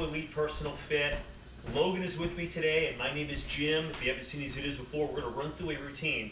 to Elite Personal Fit. Logan is with me today, and my name is Jim. If you haven't seen these videos before, we're going to run through a routine.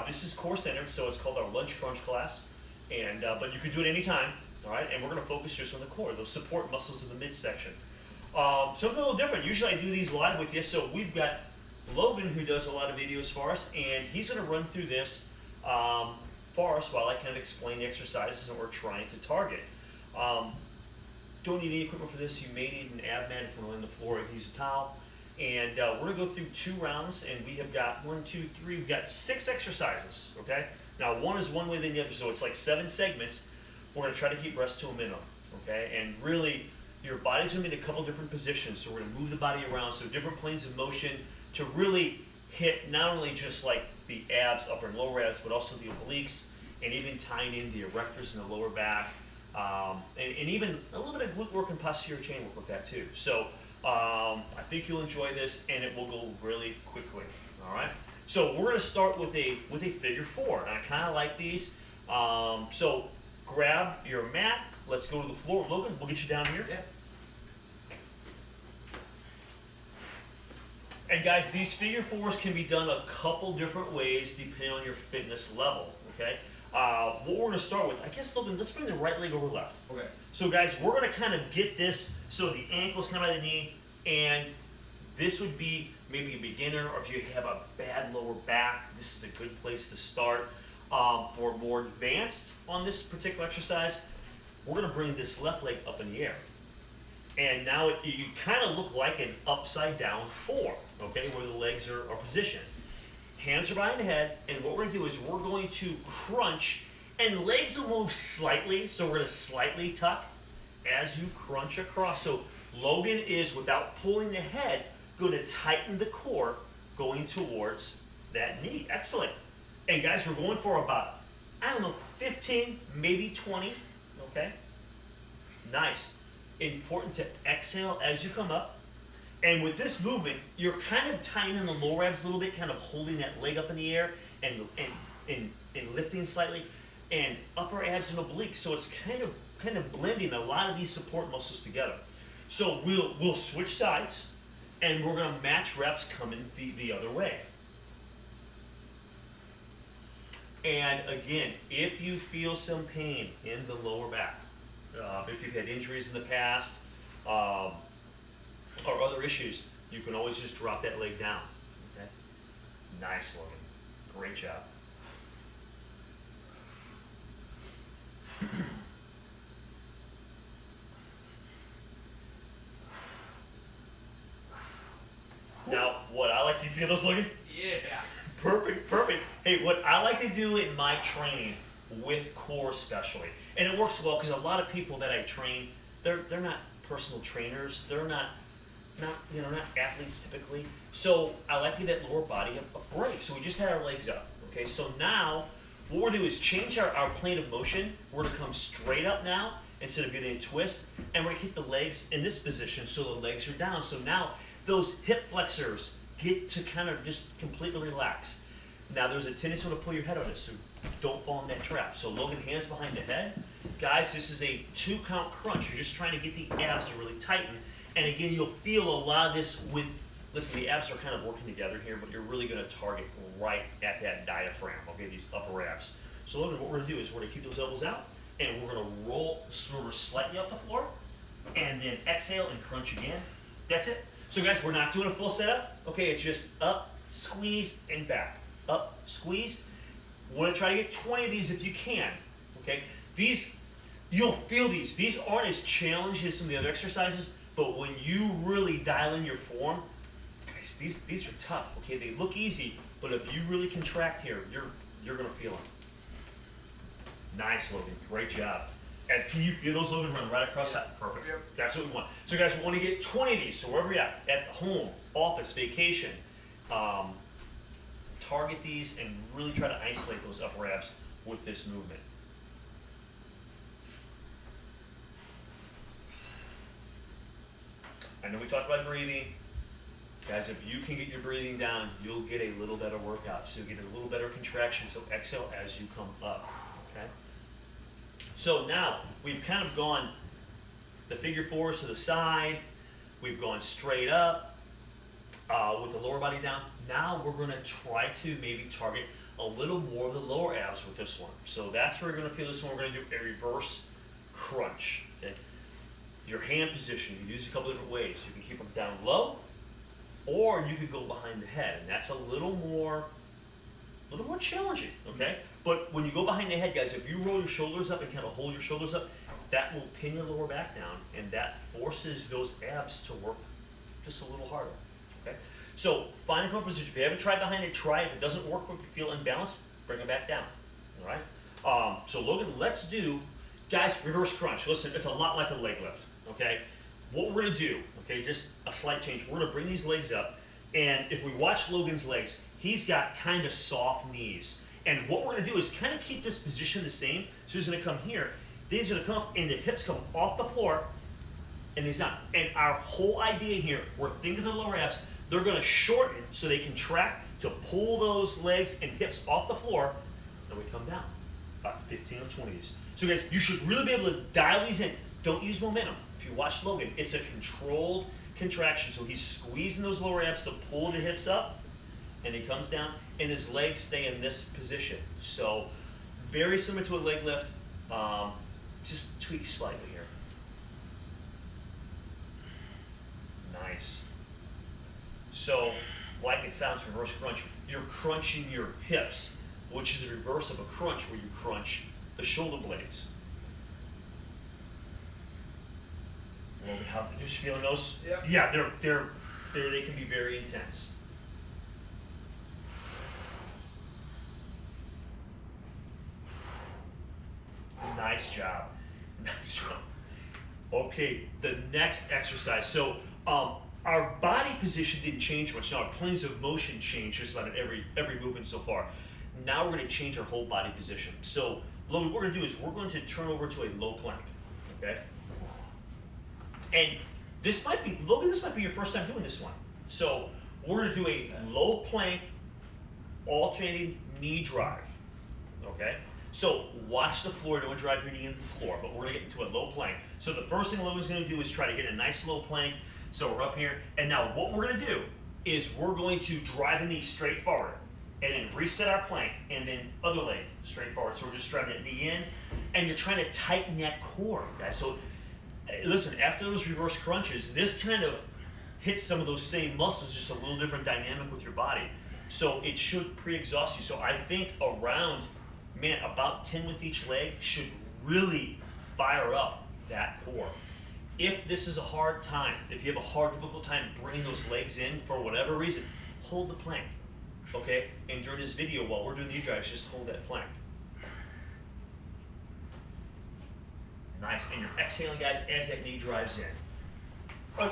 This is core-centered, so it's called our lunch crunch class, and but you can do it anytime, all right? And we're going to focus just on the core, those support muscles in the midsection. Something a little different. Usually I do these live with you, so we've got Logan, who does a lot of videos for us, and he's going to run through this for us while I kind of explain the exercises that we're trying to target. Don't need any equipment for this. You may need an ab mat if you're on the floor. You can use a towel. And we're going to go through 2 rounds, and we have got 1, 2, 3. We've got 6 exercises, okay? Now, one is one way than the other, so it's like 7 segments. We're going to try to keep rest to a minimum, okay? And really, your body's going to be in a couple different positions, so we're going to move the body around, so different planes of motion to really hit not only just like the abs, upper and lower abs, but also the obliques, and even tying in the erectors in the lower back. And even a little bit of glute work and posterior chain work with that too. So I think you'll enjoy this, and it will go really quickly. All right. So we're going to start with a figure 4, and I kind of like these. So grab your mat. Let's go to the floor. Logan, we'll get you down here. Yeah. And guys, these figure 4s can be done a couple different ways depending on your fitness level. Okay. What we're going to start with, I guess, Logan, let's bring the right leg over left. Okay. So guys, we're going to kind of get this so the ankle's kind of by the knee, and this would be maybe a beginner, or if you have a bad lower back, this is a good place to start. For more advanced on this particular exercise, we're going to bring this left leg up in the air. And now you kind of look like an upside down 4, okay, where the legs are positioned. Hands are behind the head, and what we're going to do is we're going to crunch, and legs will move slightly, so we're going to slightly tuck as you crunch across. So Logan is, without pulling the head, going to tighten the core going towards that knee. Excellent. And guys, we're going for about, 15, maybe 20, okay? Nice. Important to exhale as you come up. And with this movement, you're kind of tying in the lower abs a little bit, kind of holding that leg up in the air and lifting slightly, and upper abs and obliques. So it's kind of blending a lot of these support muscles together. So we'll switch sides, and we're going to match reps coming the other way. And again, if you feel some pain in the lower back, if you've had injuries in the past, or other issues, you can always just drop that leg down. Okay? Nice, Logan. Great job. Now, what I like to feel those, Logan? Yeah. Perfect. Hey, what I like to do in my training, with core especially, and it works well because a lot of people that I train, they're not personal trainers. They're not athletes typically. So I like to give that lower body a break. So we just had our legs up. Okay, so now what we're going to do is change our plane of motion. We're going to come straight up now instead of getting a twist, and we're going to keep the legs in this position so the legs are down. So now those hip flexors get to kind of just completely relax. Now there's a tendency to pull your head on this, so don't fall in that trap. So Logan, hands behind the head. Guys, this is a 2-count crunch. You're just trying to get the abs to really tighten. And again, you'll feel a lot of this with, listen, the abs are kind of working together here, but you're really going to target right at that diaphragm, okay, these upper abs. So Logan, what we're going to do is we're going to keep those elbows out, and we're going to roll the swimmer slightly off the floor, and then exhale and crunch again. That's it. So guys, we're not doing a full setup. Okay, it's just up, squeeze, and back. Up, squeeze. Want to try to get 20 of these if you can. Okay, these, you'll feel these. These aren't as challenging as some of the other exercises, but when you really dial in your form, guys, these are tough. Okay, they look easy, but if you really contract here, you're gonna feel them. Nice, Logan. Great job. And can you feel those, Logan, run right across that? Perfect. Yep. That's what we want. So guys, we want to get 20 of these. So wherever you're at home, office, vacation, target these and really try to isolate those upper abs with this movement. I know we talked about breathing. Guys, if you can get your breathing down, you'll get a little better workout. So you get a little better contraction. So exhale as you come up, okay? So now we've kind of gone the figure 4s to the side. We've gone straight up with the lower body down. Now we're going to try to maybe target a little more of the lower abs with this one. So that's where you're going to feel this one. We're going to do a reverse crunch. Okay? Your hand position, you can use a couple different ways. You can keep them down low, or you could go behind the head, and that's a little more challenging, okay? But when you go behind the head, guys, if you roll your shoulders up and kind of hold your shoulders up, that will pin your lower back down, and that forces those abs to work just a little harder, okay? So find a comfortable position. If you haven't tried behind it, try it. If it doesn't work, or if you feel imbalanced, bring it back down, all right? So Logan, let's do, guys, reverse crunch. Listen, it's a lot like a leg lift, okay? What we're gonna do, okay, just a slight change. We're gonna bring these legs up, and if we watch Logan's legs, he's got kind of soft knees. And what we're gonna do is kind of keep this position the same. So he's gonna come here, then he's gonna come up, and the hips come off the floor, and he's not. And our whole idea here, we're thinking the lower abs, they're gonna shorten so they contract to pull those legs and hips off the floor, and we come down, about 15 or 20 of these. So guys, you should really be able to dial these in. Don't use momentum. If you watch Logan, it's a controlled contraction. So he's squeezing those lower abs to pull the hips up, and he comes down, and his legs stay in this position. So very similar to a leg lift, just tweak slightly here. Nice. So, like it sounds, reverse crunch, you're crunching your hips, which is the reverse of a crunch where you crunch the shoulder blades. Logan, how just feeling those? Yep. Yeah, they can be very intense. Nice job. Nice job. Okay, the next exercise. So our body position didn't change much. Now our planes of motion changed just about in every movement so far. Now we're going to change our whole body position. So Logan, what we're going to do is we're going to turn over to a low plank. Okay? And this might be, Logan, this might be your first time doing this one. So we're going to do a low plank alternating knee drive. Okay? So watch the floor, don't drive your knee into the floor, but we're gonna get into a low plank. So the first thing Logan's gonna do is try to get a nice low plank. So we're up here, and now what we're gonna do is we're going to drive the knee straight forward, and then reset our plank, and then other leg straight forward. So we're just driving that knee in, and you're trying to tighten that core, guys. So listen, after those reverse crunches, this kind of hits some of those same muscles, just a little different dynamic with your body. So it should pre-exhaust you. So I think around, man, about 10 with each leg should really fire up that core. If this is a hard time, if you have a hard, difficult time bringing those legs in for whatever reason, hold the plank, okay? And during this video, while we're doing the knee drives, just hold that plank. Nice, and you're exhaling, guys, as that knee drives in.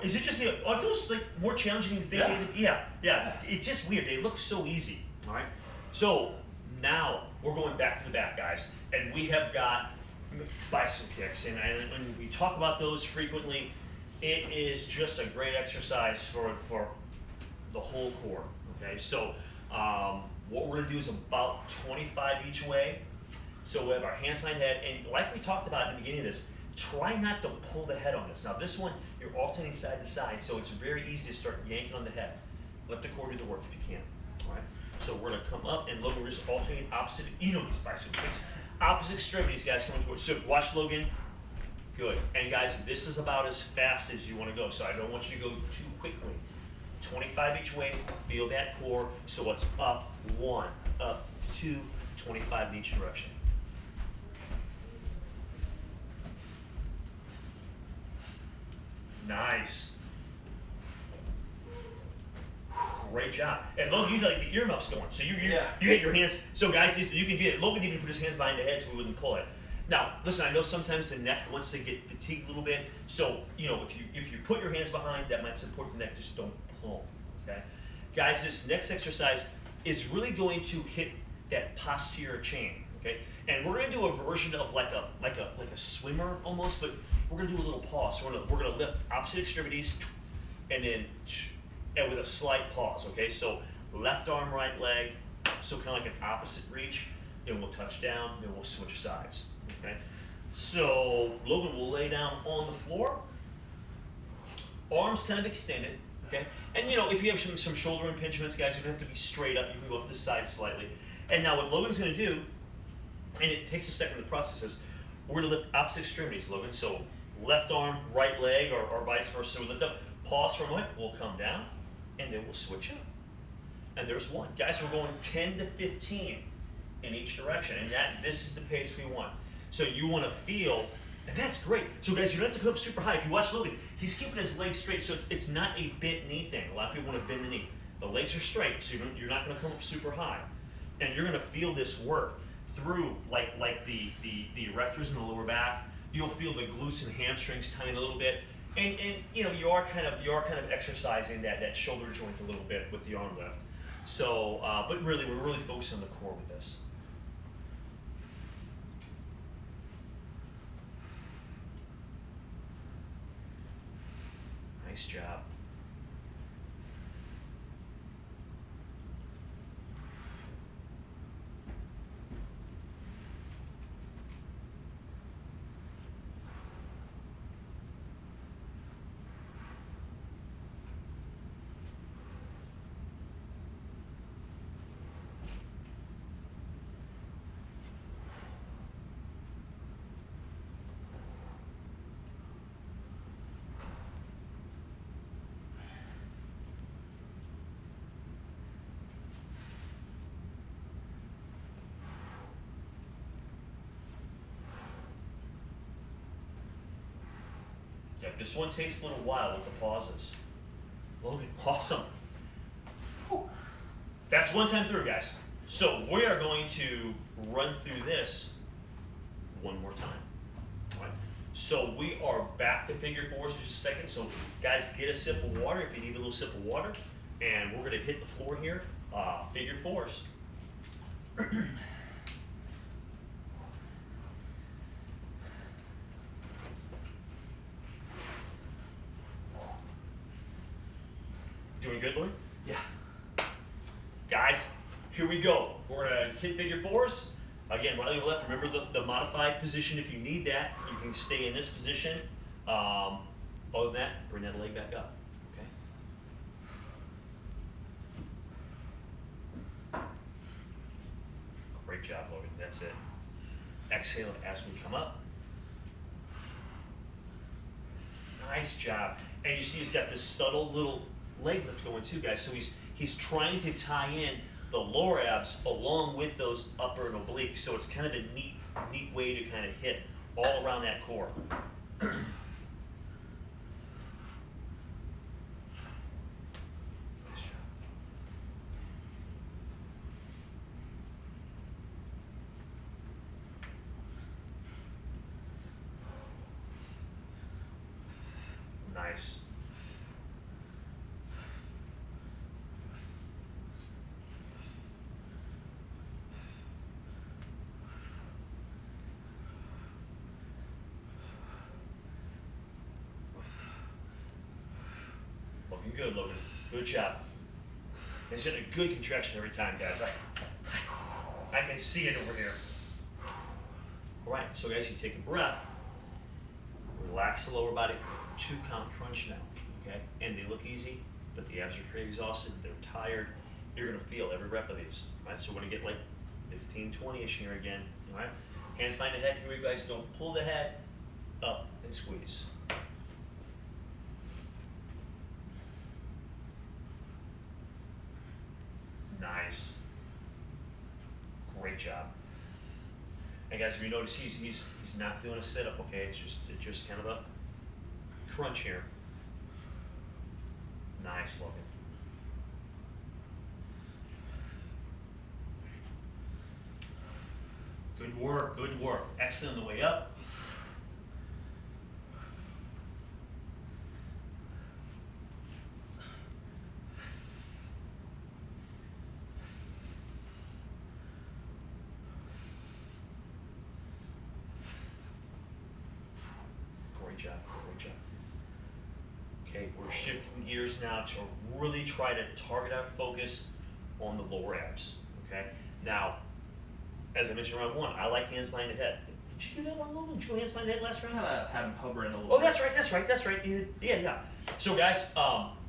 Is it just me? Are those like more challenging than you think? Yeah. It's just weird. They look so easy, all right? So now we're going back to the back, guys, and we have got bison kicks, and when we talk about those frequently, it is just a great exercise for the whole core. Okay, so what we're gonna do is about 25 each way. So we have our hands behind the head, and like we talked about at the beginning of this, try not to pull the head on this. Now this one, you're alternating side to side, so it's very easy to start yanking on the head. Let the core do the work if you can, all right? So we're gonna come up, and Logan, we're just alternating opposite, you know these bison kicks. Opposite extremities, guys, coming forward. So watch Logan, good. And guys, this is about as fast as you wanna go, so I don't want you to go too quickly. 25 each way, feel that core, so it's up, 1, up, 2, 25 in each direction. Nice. Great job. And Logan, you like the earmuffs going. So you hit your hands. So guys, you can get it. Logan even put his hands behind the head so we wouldn't pull it. Now, listen, I know sometimes the neck wants to get fatigued a little bit. So, you know, if you put your hands behind, that might support the neck. Just don't pull. Okay? Guys, this next exercise is really going to hit that posterior chain. Okay? And we're gonna do a version of like a swimmer almost, but we're gonna do a little pause. So we're gonna lift opposite extremities and then with a slight pause, okay? So left arm, right leg, so kind of like an opposite reach, then we'll touch down, then we'll switch sides, okay? So Logan will lay down on the floor, arms kind of extended, okay? And you know, if you have some shoulder impingements, guys, you don't have to be straight up. You can go up to the side slightly. And now what Logan's going to do, and it takes a second to process this, we're going to lift opposite extremities, Logan. So left arm, right leg, or vice versa. So we lift up, pause for a moment, we'll come down, and then we'll switch up. And there's one. Guys, we're going 10 to 15 in each direction, and this is the pace we want. So you want to feel, and that's great. So guys, you don't have to go up super high. If you watch Logan, he's keeping his legs straight, so it's not a bent knee thing. A lot of people want to bend the knee. The legs are straight, so you're not going to come up super high. And you're going to feel this work through like the erectors in the lower back. You'll feel the glutes and hamstrings tighten a little bit, and you know you are kind of exercising that shoulder joint a little bit with the arm lift. So, but really, we're really focusing on the core with this. Nice job. Yeah, this one takes a little while with the pauses. Logan, awesome. Whew. That's one time through, guys. So we are going to run through this one more time. All right. So we are back to figure fours in just a second. So guys, get a sip of water if you need a little sip of water. And we're going to hit the floor here, figure fours. Doing good, Lloyd? Yeah. Guys, here we go. We're gonna hit figure fours. Again, right leg left. Remember the modified position if you need that. You can stay in this position. Other than that, bring that leg back up. Okay. Great job, Logan. That's it. Exhale as we come up. Nice job. And you see he's got this subtle little leg lift going too, guys. So he's trying to tie in the lower abs along with those upper and obliques. So it's kind of a neat way to kind of hit all around that core. Nice. Looking good, Logan. Good job. It's in a good contraction every time, guys. I can see it over here. All right, so guys, you take a breath. Relax the lower body. 2 count crunch now, okay? And they look easy, but the abs are pretty exhausted. They're tired. You're gonna feel every rep of these, right? So we're gonna get like 15, 20-ish here again, all right? Hands behind the head. Here we go, guys. Don't pull the head up and squeeze. Nice. Great job. And guys, if you notice, he's not doing a sit-up, okay? It's just kind of a crunch here. Nice, Logan. Good work, good work. Excellent on the way up. Great job, great job. Okay, we're shifting gears now to really try to target our focus on the lower abs, okay? Now, as I mentioned around 1, I like hands behind the head. Did you do that one, Logan? Did you go hands behind the head last round? Kind of had him hovering a little Oh, bit. that's right. Yeah. So guys,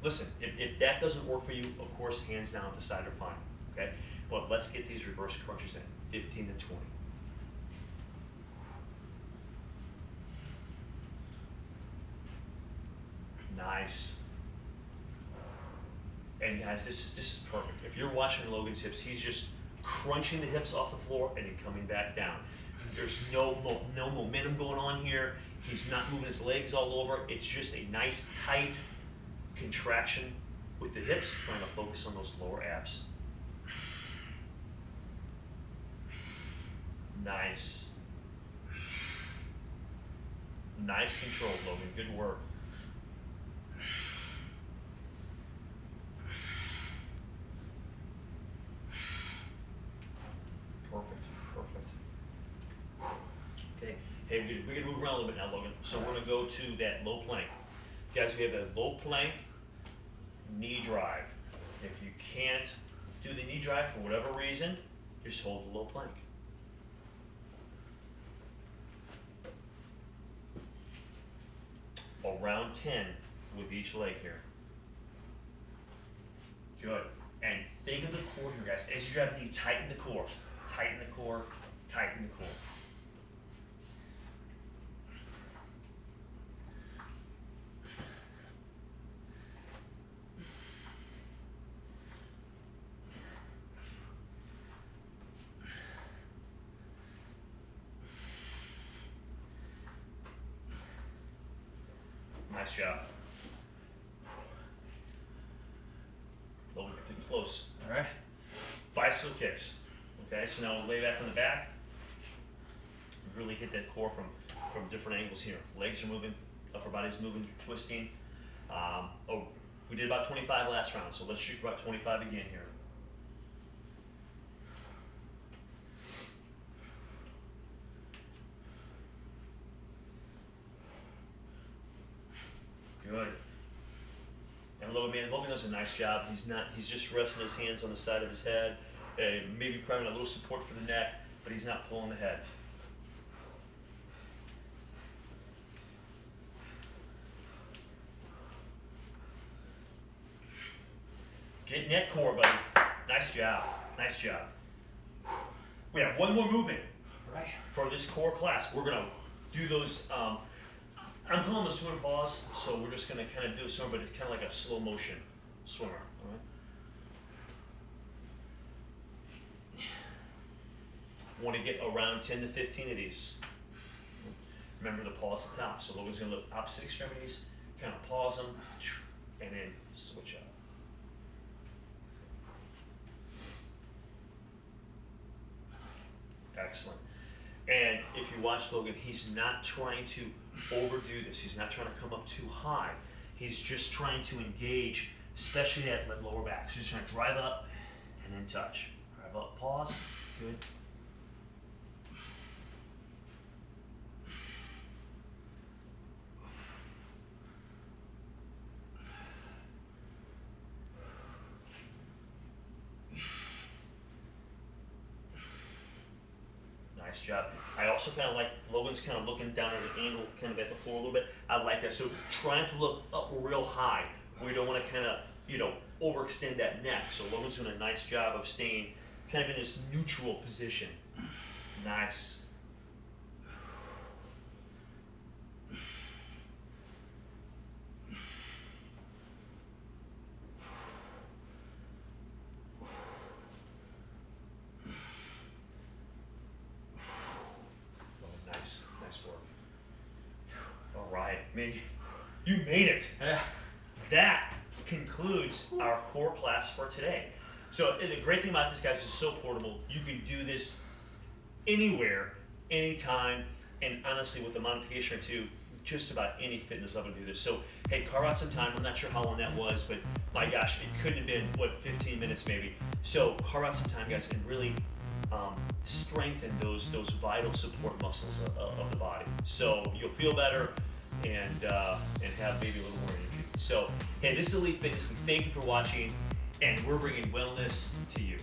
listen, if that doesn't work for you, of course, hands down to side are fine, okay? But let's get these reverse crunches in, 15 to 20. Nice. And guys, this is perfect. If you're watching Logan's hips, he's just crunching the hips off the floor and then coming back down. There's no momentum going on here. He's not moving his legs all over. It's just a nice tight contraction with the hips, trying to focus on those lower abs. Nice. Nice control, Logan. Good work. Perfect. Okay, hey, we're gonna move around a little bit now, Logan. So we're gonna go to that low plank. Guys, we have a low plank knee drive. If you can't do the knee drive for whatever reason, just hold the low plank. Around 10 with each leg here. Good. And think of the core here, guys. As you drive the knee, tighten the core. Tighten the core. Tighten the core. Nice job. A little bit close. All right. Bison kicks. Okay, so now we'll lay back on the back. Really hit that core from different angles here. Legs are moving, upper body's moving, twisting. We did about 25 last round, so let's shoot for about 25 again here. Good. And Logan does a nice job. He's just resting his hands on the side of his head, maybe providing a little support for the neck, but he's not pulling the head. Get in that core, buddy. Nice job. We have one more movement for this core class. We're gonna do those. I'm calling the swimmer pause, so we're just gonna kind of do a swimmer, but it's kind of like a slow motion swimmer. All right. Want to get around 10 to 15 of these. Remember the pause at the top. So Logan's gonna lift opposite extremities, kind of pause them, and then switch up. Excellent. And if you watch Logan, he's not trying to overdo this. He's not trying to come up too high. He's just trying to engage, especially that lower back. So he's just trying to drive up and then touch. Drive up, pause. Good. Nice job. I also kind of like Logan's kind of looking down at an angle, kind of at the floor a little bit. I like that. So trying to look up real high. We don't want to kind of, overextend that neck. So Logan's doing a nice job of staying kind of in this neutral position. Nice. Nice work. All right, man, you made it. That concludes our core class for today. So the great thing about this, guys, is it's so portable. You can do this anywhere, anytime, and honestly, with the modification or two, just about any fitness level can do this. So, hey, carve out some time. I'm not sure how long that was, but my gosh, it couldn't have been, 15 minutes maybe. So carve out some time, guys, and really strengthen those vital support muscles of the body. So you'll feel better and have maybe a little more energy. So, hey, this is Elite Fitness. We thank you for watching, and we're bringing wellness to you.